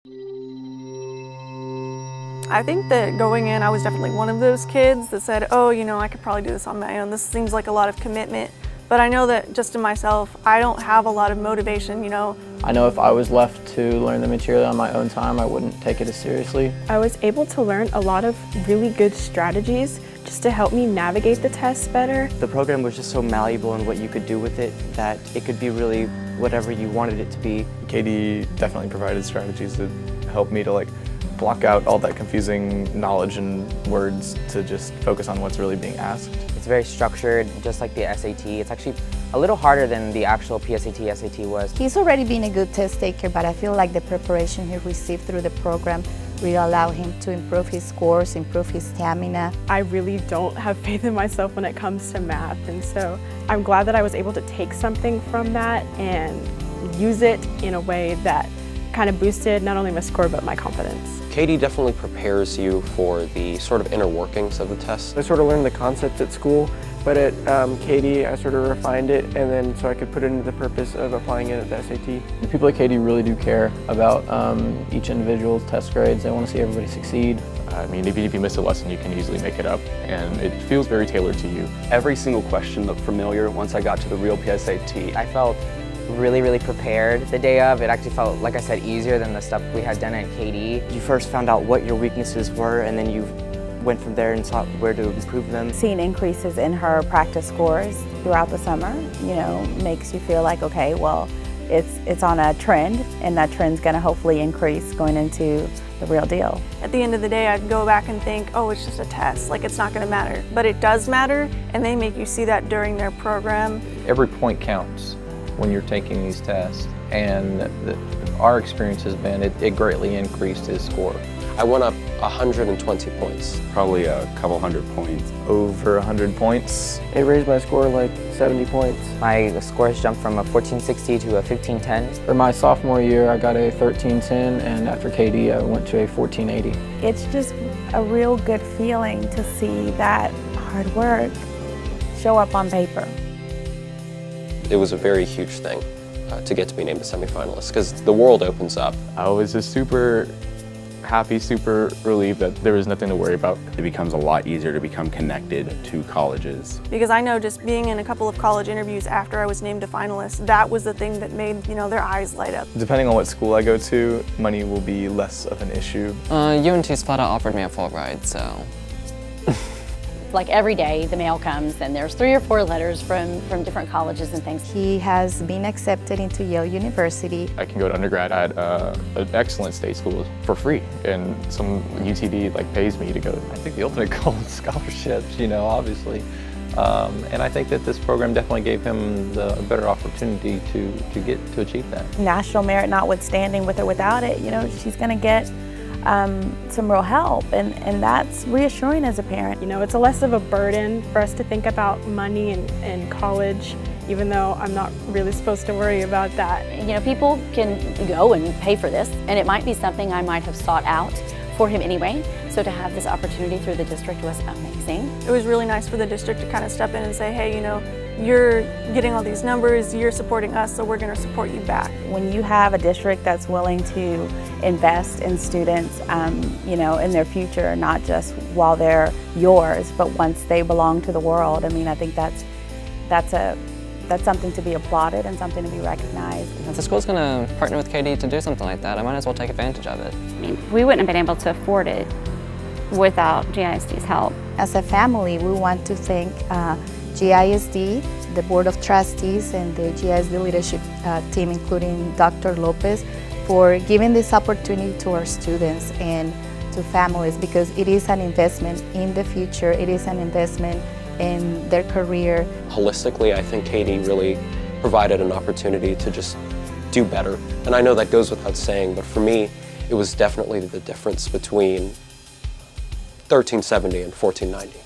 I think that going in, I was definitely one of those kids that said, oh, I could probably do this on my own. This seems like a lot of commitment. But I know that just in myself, I don't have a lot of motivation, I know if I was left to learn the material on my own time, I wouldn't take it as seriously. I was able to learn a lot of really good strategies just to help me navigate the tests better. The program was just so malleable in what you could do with it that it could be really whatever you wanted it to be. Katie definitely provided strategies that helped me to block out all that confusing knowledge and words to just focus on what's really being asked. It's very structured, just like the SAT. It's actually a little harder than the actual PSAT, SAT was. He's already been a good test taker, but I feel like the preparation he received through the program really allowed him to improve his scores, improve his stamina. I really don't have faith in myself when it comes to math, and so I'm glad that I was able to take something from that and use it in a way that kind of boosted not only my score but my confidence. Katie definitely prepares you for the sort of inner workings of the test. I sort of learned the concepts at school, but at Katie I sort of refined it, and then so I could put it into the purpose of applying it at the SAT. The people at Katie really do care about each individual's test grades. They want to see everybody succeed. I mean, even if you miss a lesson, you can easily make it up, and it feels very tailored to you. Every single question looked familiar once I got to the real PSAT. I felt really prepared the day of. It actually felt, like I said, easier than the stuff we had done at KD. You first found out what your weaknesses were, and then you went from there and saw where to improve them. Seeing increases in her practice scores throughout the summer, makes you feel like, okay, well, it's on a trend, and that trend's going to hopefully increase going into the real deal. At the end of the day, I'd go back and think, oh, it's just a test, it's not going to matter. But it does matter, and they make you see that during their program. Every point counts when you're taking these tests, and our experience has been it greatly increased his score. I went up 120 points. Probably a couple hundred points. Over 100 points. It raised my score 70 points. My scores jumped from a 1460 to a 1510. For my sophomore year, I got a 1310, and after KD, I went to a 1480. It's just a real good feeling to see that hard work show up on paper. It was a very huge thing to get to be named a semifinalist because the world opens up. I was just super happy, super relieved that there was nothing to worry about. It becomes a lot easier to become connected to colleges. Because I know just being in a couple of college interviews after I was named a finalist, that was the thing that made, their eyes light up. Depending on what school I go to, money will be less of an issue. UNT Sparta offered me a full ride, so. Like every day the mail comes and there's 3 or 4 letters from different colleges and things. He has been accepted into Yale University. I can go to undergrad at an excellent state school for free, and some UTD pays me to go. I think the ultimate goal is scholarships, obviously. And I think that this program definitely gave him a better opportunity to achieve that. National merit notwithstanding, with or without it, she's going to get some real help, and that's reassuring as a parent. It's a less of a burden for us to think about money and college, even though I'm not really supposed to worry about that. People can go and pay for this, and it might be something I might have sought out for him anyway. So to have this opportunity through the district was amazing. It was really nice for the district to kind of step in and say, hey, you're getting all these numbers, you're supporting us, so we're going to support you back. When you have a district that's willing to invest in students, in their future, not just while they're yours, but once they belong to the world, I think that's something to be applauded and something to be recognized. If the school's going to partner with KD to do something like that, I might as well take advantage of it. We wouldn't have been able to afford it without GISD's help. As a family, we want to thank GISD, the Board of Trustees, and the GISD leadership team, including Dr. Lopez, for giving this opportunity to our students and to families, because it is an investment in the future, it is an investment in their career. Holistically, I think Katie really provided an opportunity to just do better. And I know that goes without saying, but for me, it was definitely the difference between 1370 and 1490.